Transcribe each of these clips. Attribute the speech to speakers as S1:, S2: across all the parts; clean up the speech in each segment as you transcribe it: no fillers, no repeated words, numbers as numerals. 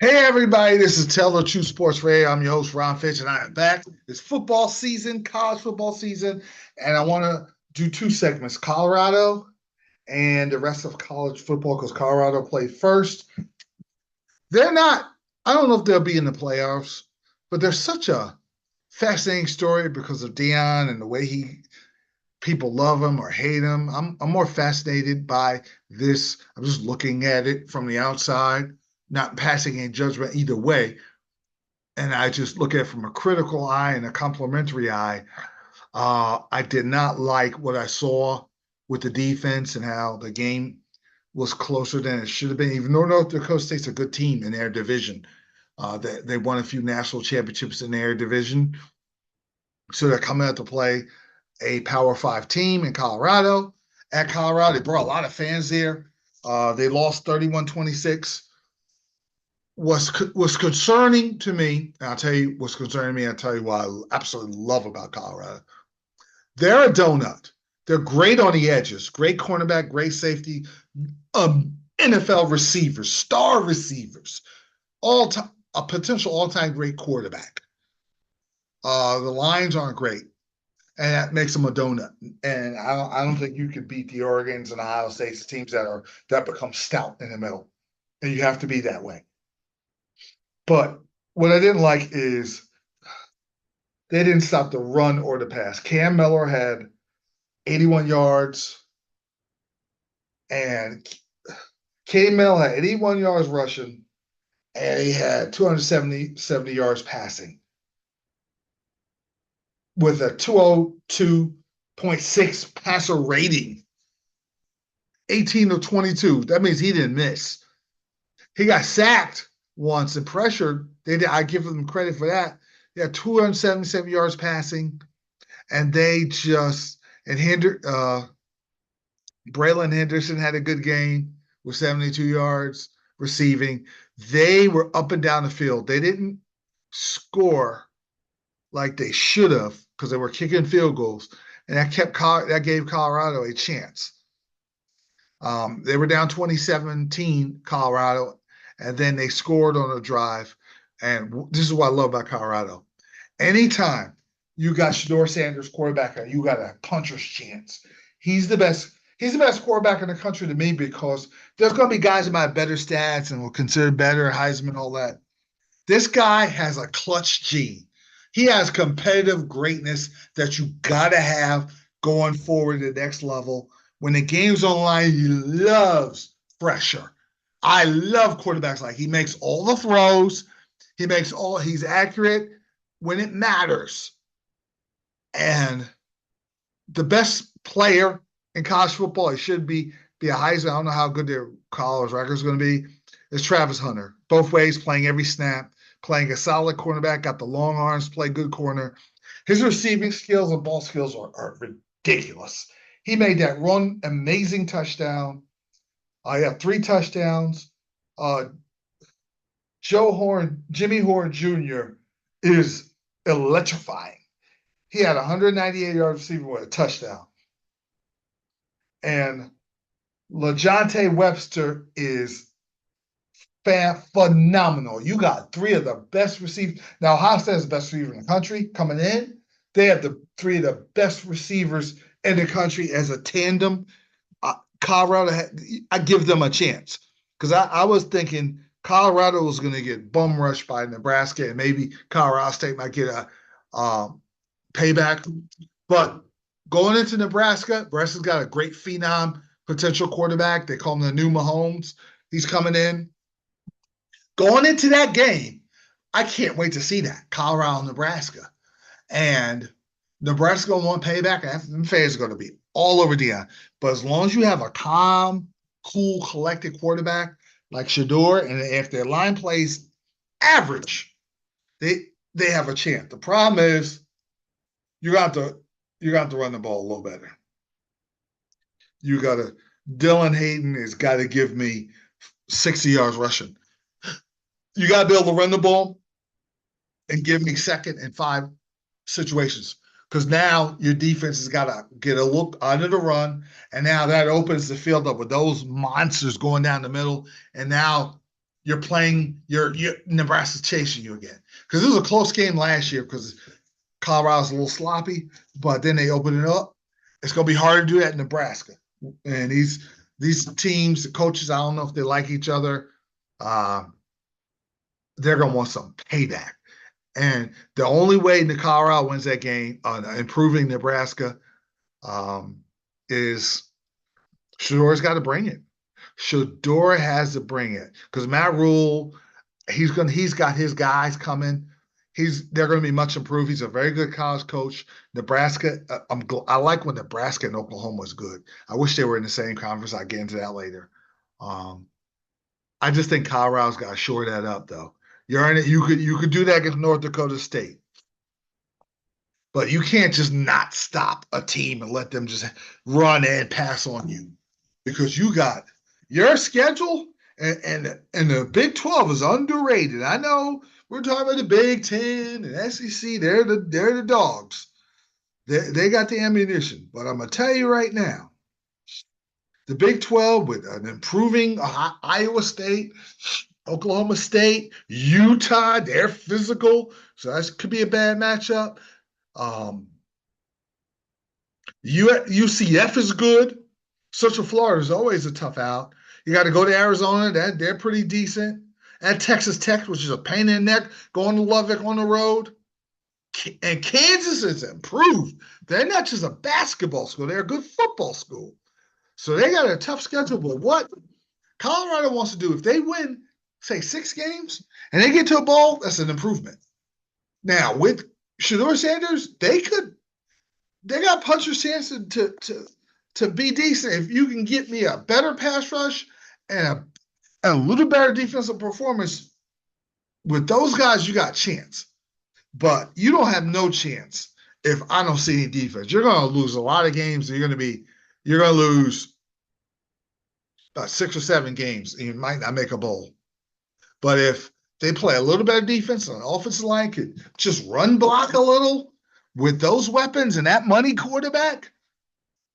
S1: Hey everybody, this is Tell the True Sports Radio. I'm your host, Ron Fitch, and I am back. It's football season, college football season, and I want to do two segments, Colorado and the rest of college football, because Colorado played first. They're not, I don't know if they'll be in the playoffs, but they're such a fascinating story because of Deon and the way people love him or hate him. I'm more fascinated by this. I'm just looking at it from the outside, not passing any judgment either way, and I just look at it from a critical eye and a complimentary eye. I did not like what I saw with the defense and how the game was closer than it should have been. Even though North Dakota State's a good team in their division, they won a few national championships in their division, so they're coming out to play a Power Five team in Colorado. At Colorado, they brought a lot of fans there. They lost 31-26. Was concerning to me, and I'll tell you what's concerning me. I'll tell you what I absolutely love about Colorado. They're a donut. They're great on the edges, great cornerback, great safety, NFL receivers, star receivers, all time, a potential all-time great quarterback. The lines aren't great, and that makes them a donut. And I don't think you could beat the Oregons and Ohio State's teams that become stout in the middle, and you have to be that way. But what I didn't like is they didn't stop the run or the pass. Cam Miller had 81 yards, and Cam Miller had 81 yards rushing, and he had 270 yards passing with a 202.6 passer rating, 18 of 22. That means he didn't miss. He got sacked once and pressured. I give them credit for that. He had 277 yards passing, and they just and Braylon Henderson had a good game with 72 yards receiving. They were up and down the field. They didn't score like they should have because they were kicking field goals, and that gave Colorado a chance. They were down 2017, Colorado, and then they scored on a drive. And this is what I love about Colorado. Anytime you got Sheduer Sanders quarterback, you got a puncher's chance. He's the best. He's the best quarterback in the country to me because there's going to be guys that might have better stats and will consider better Heisman, all that. This guy has a clutch gene. He has competitive greatness that you got to have going forward to the next level. When the game's on the line, he loves pressure. I love quarterbacks like he makes all the throws. He's accurate when it matters. And the best player in college football, it should be a Heisman. I don't know how good their college record is going to be. Is Travis Hunter. Both ways, playing every snap, playing a solid cornerback, got the long arms, play good corner. His receiving skills and ball skills are ridiculous. He made that one amazing touchdown. I have 3 touchdowns. Jimmy Horn Jr. is electrifying. He had 198 yards receiving with a touchdown. And LaJohntay Webster is phenomenal. You got 3 of the best receivers. Now, Ohio State is the best receiver in the country coming in. They have 3 of the best receivers in the country as a tandem. Colorado, I give them a chance because I was thinking Colorado was going to get bum rushed by Nebraska, and maybe Colorado State might get a payback. But going into Nebraska's got a great phenom potential quarterback. They call him the new Mahomes. He's coming in. Going into that game, I can't wait to see that, Colorado, Nebraska. And Nebraska will want payback, and fans are going to be all over Deon. But as long as you have a calm, cool, collected quarterback like Sheduer, and if their line plays average, they have a chance. The problem is you got to run the ball a little better. Dylan Hayden has got to give me 60 yards rushing. You got to be able to run the ball and give me 2nd and 5 situations. Because now your defense has got to get a look under the run, and now that opens the field up with those monsters going down the middle. And now you're playing your Nebraska's chasing you again. Because it was a close game last year because Colorado's a little sloppy, but then they open it up. It's gonna be hard to do that in Nebraska. And these teams, the coaches, I don't know if they like each other. Uh, they're gonna want some payback. And the only way the Colorado wins that game, improving Nebraska, is Sheduer's got to bring it. Sheduer has to bring it because Matt Rule, he's got his guys coming. They're going to be much improved. He's a very good college coach. Nebraska, I like when Nebraska and Oklahoma was good. I wish they were in the same conference. I'll get into that later. I just think Colorado's got to shore that up though. You're in it. You could do that against North Dakota State. But you can't just not stop a team and let them just run and pass on you because you got your schedule and the Big 12 is underrated. I know we're talking about the Big 10 and SEC. They're the dogs. They got the ammunition. But I'm gonna tell you right now, the Big 12 with an improving Iowa State, Oklahoma State, Utah, they're physical. So that could be a bad matchup. UCF is good. Central Florida is always a tough out. You got to go to Arizona. They're pretty decent. At Texas Tech, which is a pain in the neck, going to Lubbock on the road. And Kansas is improved. They're not just a basketball school. They're a good football school. So they got a tough schedule. But what Colorado wants to do, if they win, say, 6 games, and they get to a bowl, that's an improvement. Now, with Sheduer Sanders, they got puncher's chance to be decent. If you can get me a better pass rush and a little better defensive performance, with those guys, you got a chance. But you don't have no chance if I don't see any defense. You're going to lose a lot of games. You're going to lose about 6 or 7 games, and you might not make a bowl. But if they play a little better defense on the offensive line, could just run block a little with those weapons and that money quarterback,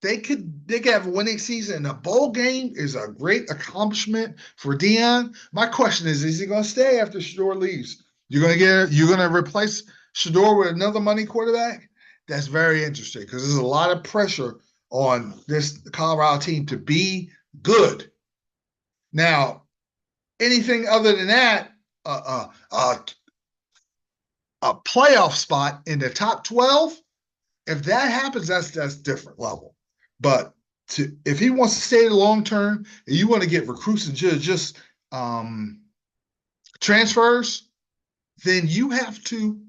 S1: they could have a winning season. And a bowl game is a great accomplishment for Deon. My question is he going to stay after Sheduer leaves? You're going to replace Sheduer with another money quarterback? That's very interesting because there's a lot of pressure on this Colorado team to be good. Now, anything other than that, a playoff spot in the top 12, if that happens, that's different level. But if he wants to stay long term and you want to get recruits and just transfers, then you have to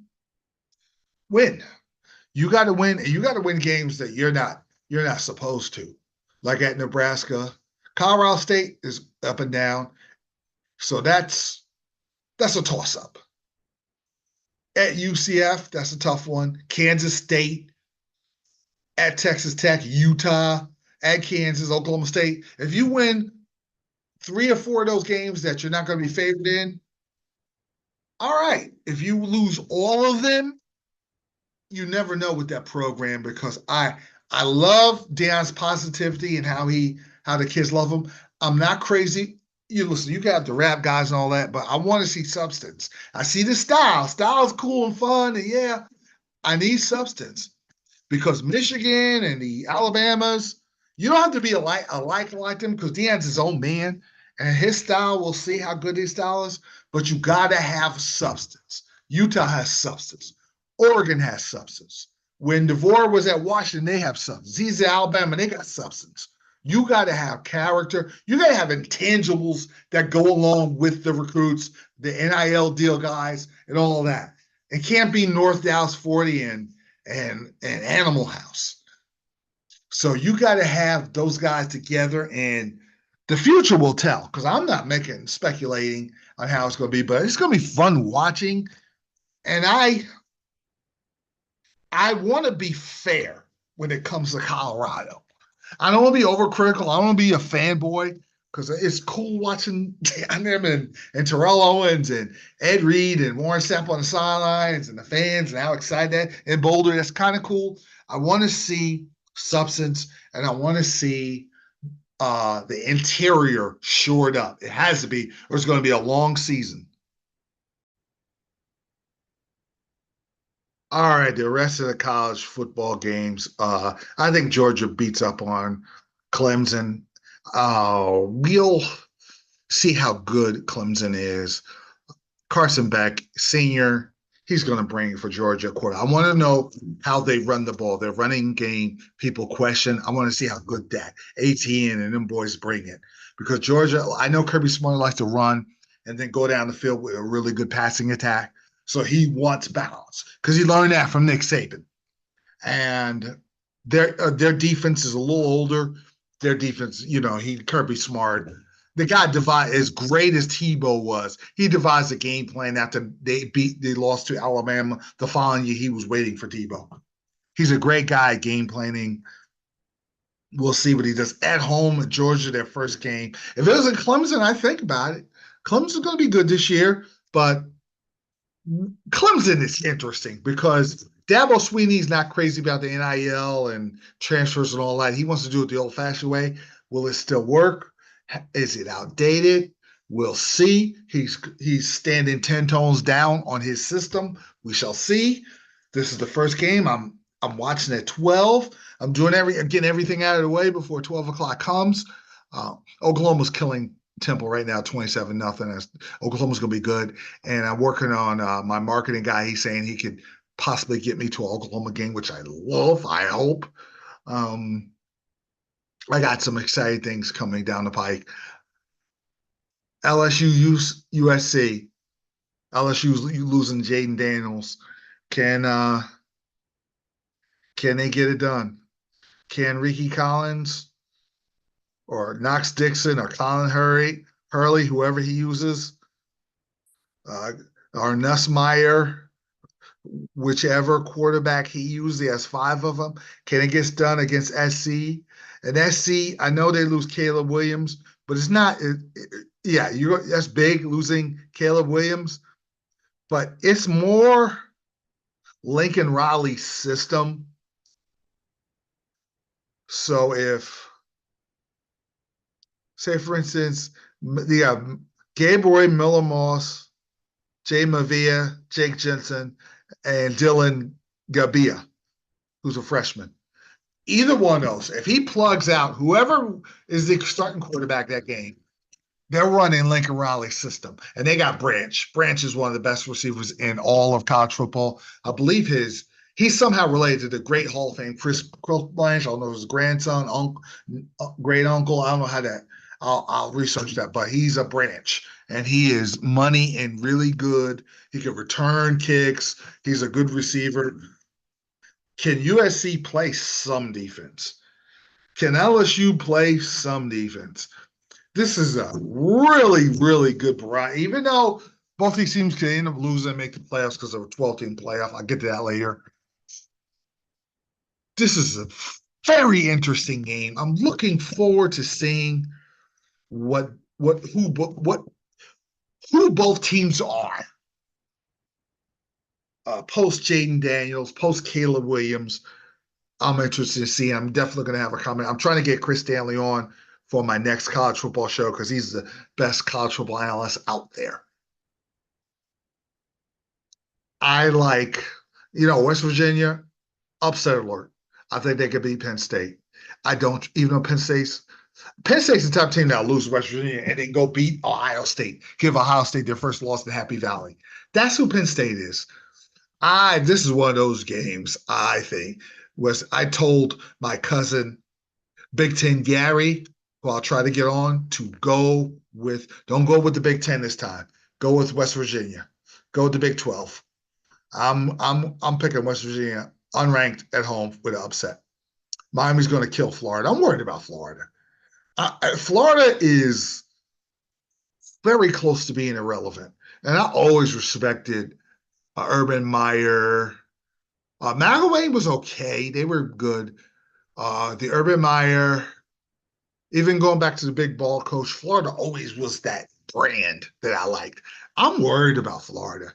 S1: win. You got to win, and you got to win games that you're not supposed to. Like at Nebraska, Colorado State is up and down, so that's a toss-up. At UCF, that's a tough one. Kansas State, at Texas Tech, Utah, at Kansas, Oklahoma State. If you win 3 or 4 of those games that you're not going to be favored in, all right. If you lose all of them, you never know with that program because I love Deon's positivity and how the kids love him. I'm not crazy. You got the rap guys and all that, but I want to see substance. I see the style. Style is cool and fun, and yeah, I need substance. Because Michigan and the Alabamas, you don't have to be like them because Deon's his own man and his style, we'll see how good his style is, but you got to have substance. Utah has substance. Oregon has substance. When DeVore was at Washington, they have substance. He's at Alabama, they got substance. You got to have character. You got to have intangibles that go along with the recruits, the NIL deal guys, and all of that. It can't be North Dallas 40 and Animal House. So you got to have those guys together, and the future will tell because I'm not speculating on how it's going to be, but it's going to be fun watching. And I want to be fair when it comes to Colorado. I don't want to be overcritical. I don't want to be a fanboy because it's cool watching them and Terrell Owens and Ed Reed and Warren Sapp on the sidelines and the fans and how excited that in Boulder. That's kind of cool. I want to see substance and I want to see the interior shored up. It has to be, or it's going to be a long season. All right, the rest of the college football games. I think Georgia beats up on Clemson. We'll see how good Clemson is. Carson Beck, senior, he's going to bring it for Georgia quarter. I want to know how they run the ball. Their running game, people question. I want to see how good that ATN and them boys bring it. Because Georgia, I know Kirby Smart likes to run and then go down the field with a really good passing attack. So he wants balance because he learned that from Nick Saban. And their defense is a little older. Their defense, he Kirby Smart. The guy devised as great as Tebow was. He devised a game plan after they lost to Alabama the following year. He was waiting for Tebow. He's a great guy at game planning. We'll see what he does at home at Georgia, their first game. If it was in Clemson, I think about it. Clemson's going to be good this year, but Clemson is interesting because Dabo Sweeney's not crazy about the NIL and transfers and all that. He wants to do it the old-fashioned way. Will it still work? Is it outdated? We'll see. He's standing 10 tones down on his system. We shall see. This is the first game. I'm watching at 12. I'm doing getting everything out of the way before 12 o'clock comes. Oklahoma's killing Temple right now, 27-0. Oklahoma's going to be good. And I'm working on my marketing guy. He's saying he could possibly get me to an Oklahoma game, which I love. I hope. I got some exciting things coming down the pike. LSU, USC. LSU's losing Jaden Daniels. Can they get it done? Can Ricky Collins or Knox Dixon or Colin Hurley, whoever he uses, or Nussmeier, whichever quarterback he uses, he has 5 of them. Can it get done against SC? And SC, I know they lose Caleb Williams, but it's not. That's big losing Caleb Williams, but it's more Lincoln Riley's system. So if, say for instance, Gabriel Miller Moss, Jay Mavia, Jake Jensen, and Dylan Gabia, who's a freshman. Either one of those, if he plugs out whoever is the starting quarterback that game, they're running Lincoln Riley's system. And they got Branch. Branch is one of the best receivers in all of college football. I believe he's somehow related to the great Hall of Fame Chris Branch. I don't know his grandson, uncle, great uncle. I don't know how that. I'll research that, but he's a Branch, and he is money and really good. He can return kicks. He's a good receiver. Can USC play some defense? Can LSU play some defense? This is a really, really good variety. Even though both these teams could end up losing and make the playoffs because of a 12-team playoff. I'll get to that later. This is a very interesting game. I'm looking forward to seeing who both teams are. Post Jaden Daniels, post Caleb Williams. I'm interested to see. I'm definitely going to have a comment. I'm trying to get Chris Stanley on for my next college football show because he's the best college football analyst out there. I like, West Virginia, upset alert. I think they could beat Penn State. I don't, even though Penn State's the top team now, lose West Virginia and then go beat Ohio State, give Ohio State their first loss in Happy Valley. That's who Penn State is. This is one of those games, I think, I told my cousin, Big Ten Gary, who I'll try to get on, to don't go with the Big Ten this time. Go with West Virginia. Go with the Big 12. I'm picking West Virginia unranked at home with an upset. Miami's going to kill Florida. I'm worried about Florida. Florida is very close to being irrelevant, and I always respected Urban Meyer. McElwain was okay. They were good. The Urban Meyer, even going back to the big ball coach, Florida always was that brand that I liked. I'm worried about Florida.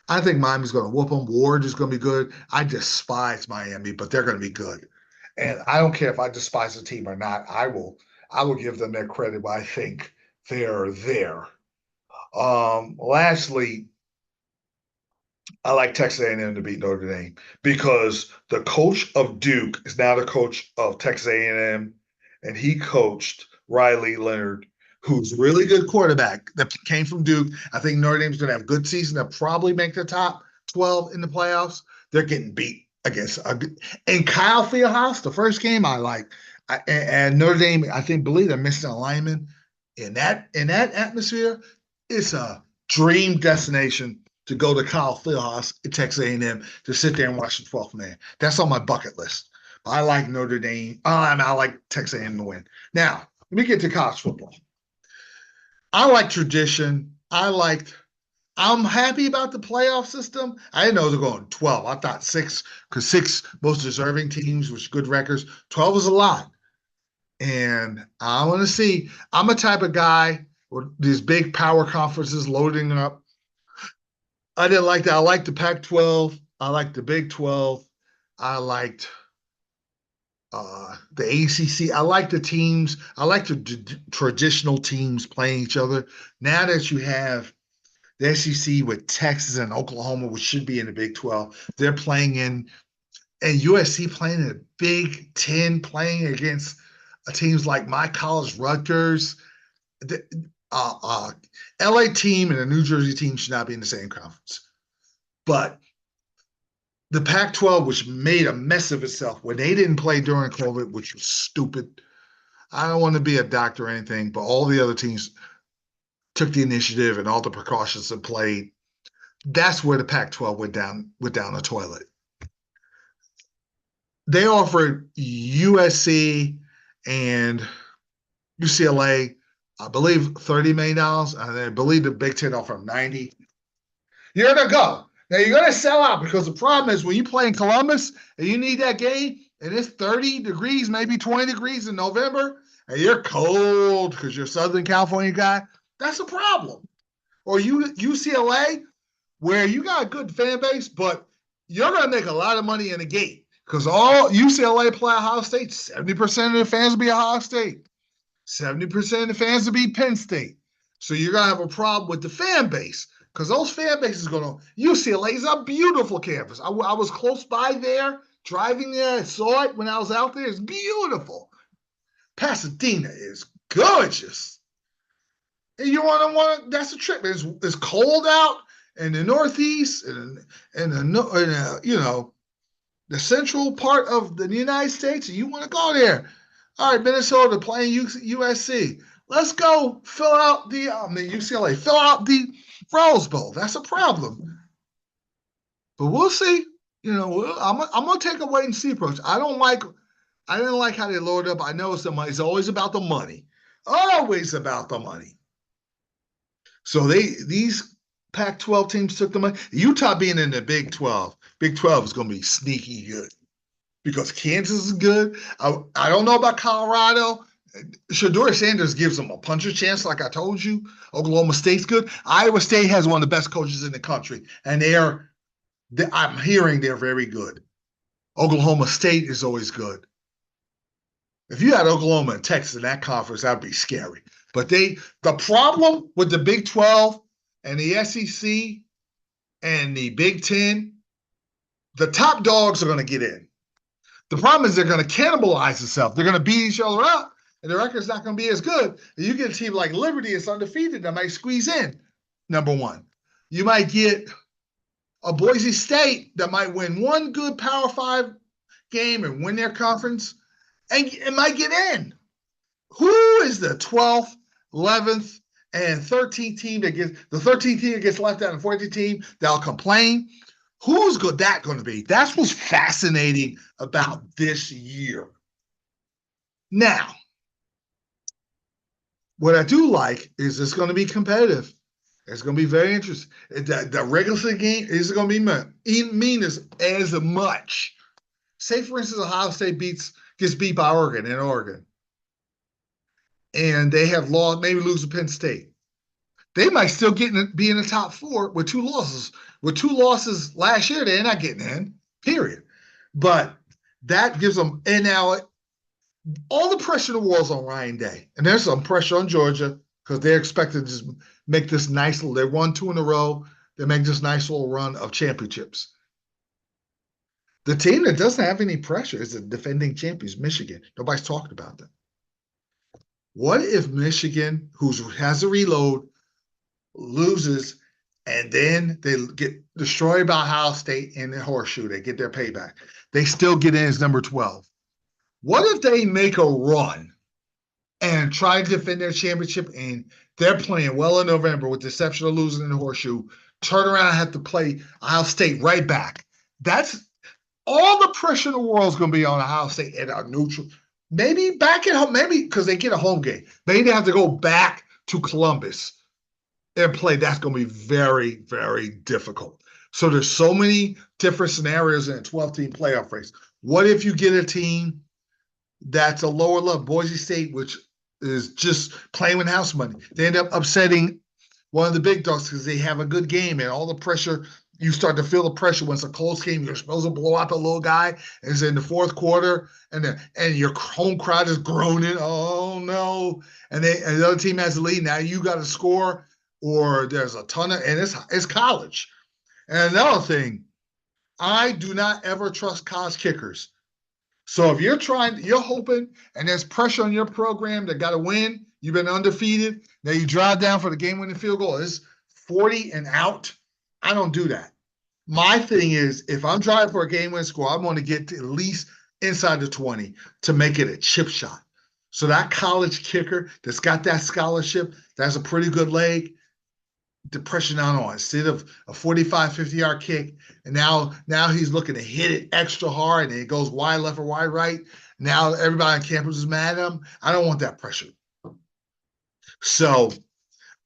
S1: I think Miami's going to whoop them. Ward is going to be good. I despise Miami, but they're going to be good. And I don't care if I despise the team or not. I will give them that credit, but I think they're there. Lastly, I like Texas A&M to beat Notre Dame because the coach of Duke is now the coach of Texas A&M, and he coached Riley Leonard, who's a really good quarterback that came from Duke. I think Notre Dame's going to have a good season. They'll probably make the top 12 in the playoffs. They're getting beat against and Kyle Fieldhouse, the first game I like. And Notre Dame, I believe they're missing a lineman. In that atmosphere, it's a dream destination to go to Kyle Fieldhouse at Texas A&M to sit there and watch the 12th man. That's on my bucket list. I like Notre Dame. I like Texas A&M to win. Now, let me get to college football. I like tradition. I'm happy about the playoff system. I didn't know they were going 12. I thought 6, because 6 most deserving teams with good records. 12 is a lot. And I want to see. I'm a type of guy with these big power conferences loading up. I didn't like that. I liked the Pac-12. I liked the Big 12. I liked the ACC. I like the teams. I like the traditional teams playing each other. Now that you have the SEC with Texas and Oklahoma, which should be in the Big 12, they're playing in, and USC playing in the Big 10, playing against teams like my college, Rutgers. The LA team and the New Jersey team should not be in the same conference. But the Pac-12, which made a mess of itself when they didn't play during COVID, which was stupid. I don't want to be a doctor or anything, but all the other teams took the initiative and all the precautions and played. That's where the Pac-12 went down the toilet. They offered USC and UCLA, I believe, $30 million. And I believe the Big Ten offered $90. You're going to go. Now, you're going to sell out because the problem is when you play in Columbus and you need that game and it's 30 degrees, maybe 20 degrees in November, and you're cold because you're a Southern California guy, that's a problem. Or UCLA, where you got a good fan base, but you're going to make a lot of money in the gate because all UCLA play Ohio State, 70% of the fans will be Ohio State. 70% of the fans will be Penn State. So you're going to have a problem with the fan base because those fan bases are going to – UCLA is a beautiful campus. I was close by there, driving there. I saw it when I was out there. It's beautiful. Pasadena is gorgeous. And you want to – that's a trip. It's cold out in the Northeast and the central part of the United States, and you want to go there. All right, Minnesota playing USC. Let's go fill out the UCLA. Fill out the Rose Bowl. That's a problem. But we'll see. I'm gonna take a wait and see approach. I didn't like how they lowered up. I know it's always about the money. Always about the money. So these Pac-12 teams took the money. Utah being in the Big 12. Big 12 is gonna be sneaky good. Because Kansas is good. I don't know about Colorado. Sheduer Sanders gives them a puncher's chance, like I told you. Oklahoma State's good. Iowa State has one of the best coaches in the country, and I'm hearing they're very good. Oklahoma State is always good. If you had Oklahoma and Texas in that conference, that'd be scary. But the problem with the Big 12 and the SEC and the Big 10, the top dogs are going to get in. The problem is they're going to cannibalize itself. They're going to beat each other up, and the record's not going to be as good. And you get a team like Liberty that's undefeated that might squeeze in, number one. You might get a Boise State that might win one good Power 5 game and win their conference, and it might get in. Who is the 12th, 11th, and 13th team that gets – the 13th team that gets left out and 14th team that'll complain? Who's that going to be? That's what's fascinating about this year. Now, what I do like is it's going to be competitive. It's going to be very interesting. The regular season game is going to be mean as much. Say, for instance, Ohio State gets beat by Oregon in Oregon, and they have lost, maybe lose to Penn State. They might still be in the top 4 with 2 losses. With 2 losses last year, they're not getting in, period. But that gives them – and now all the pressure in the world's on Ryan Day. And there's some pressure on Georgia because they're expected to just make this nice little, they won 2 in a row. They make this nice little run of championships. The team that doesn't have any pressure is the defending champions, Michigan. Nobody's talking about them. What if Michigan, who has a reload, loses, and then they get destroyed by Ohio State in the horseshoe? They get their payback. They still get in as number 12. What if they make a run and try to defend their championship and they're playing well in November with the exception of losing in the horseshoe, turn around and have to play Ohio State right back? That's all the pressure in the world is going to be on Ohio State at our neutral. Maybe back at home, maybe because they get a home game. Maybe they have to go back to Columbus and play. That's going to be very, very difficult. So there's so many different scenarios in a 12-team playoff race. What if you get a team that's a lower level, Boise State, which is just playing with house money? They end up upsetting one of the big dogs because they have a good game and all the pressure. You start to feel the pressure when it's a close game. You're supposed to blow out the little guy, and it's in the fourth quarter, and your home crowd is groaning. Oh no! And the other team has the lead. Now you got to score, or there's a ton of, and it's college. And another thing, I do not ever trust college kickers. So if you're hoping, and there's pressure on your program that got to win. You've been undefeated. Now you drive down for the game-winning field goal. It's 40 and out. I don't do that. My thing is, if I'm driving for a game-winning score, I want to get to at least inside the 20 to make it a chip shot. So that college kicker that's got that scholarship, that's a pretty good leg, the pressure down on. Instead of a 45, 50-yard kick, and now he's looking to hit it extra hard, and it goes wide left or wide right. Now everybody on campus is mad at him. I don't want that pressure. So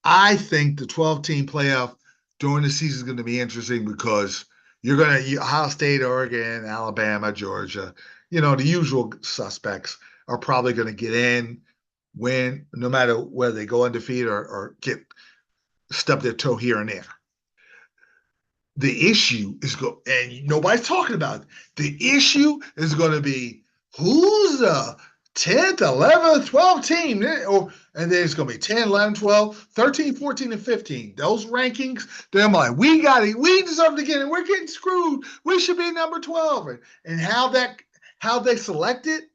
S1: I think the 12-team playoff during the season is going to be interesting because you're going to Ohio State, Oregon, Alabama, Georgia, the usual suspects are probably going to get in, win, no matter whether they go undefeated or get stub their toe here and there. The issue is and nobody's talking about it. The issue is going to be who's the 10th, 11th, 12th team. And then it's going to be 10, 11, 12, 13, 14, and 15. Those rankings, they're like, we deserve to get it. We're getting screwed. We should be number 12. And how they select it,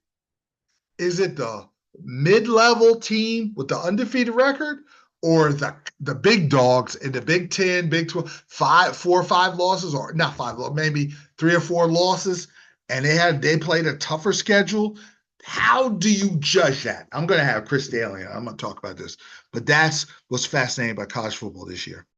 S1: is it the mid-level team with the undefeated record or the big dogs in the Big 10, Big 12, 4 or 5 losses, or not 5, maybe 3 or 4 losses, and they played a tougher schedule? How do you judge that? I'm going to have Chris Daly. I'm going to talk about this. But that's what's fascinating about college football this year.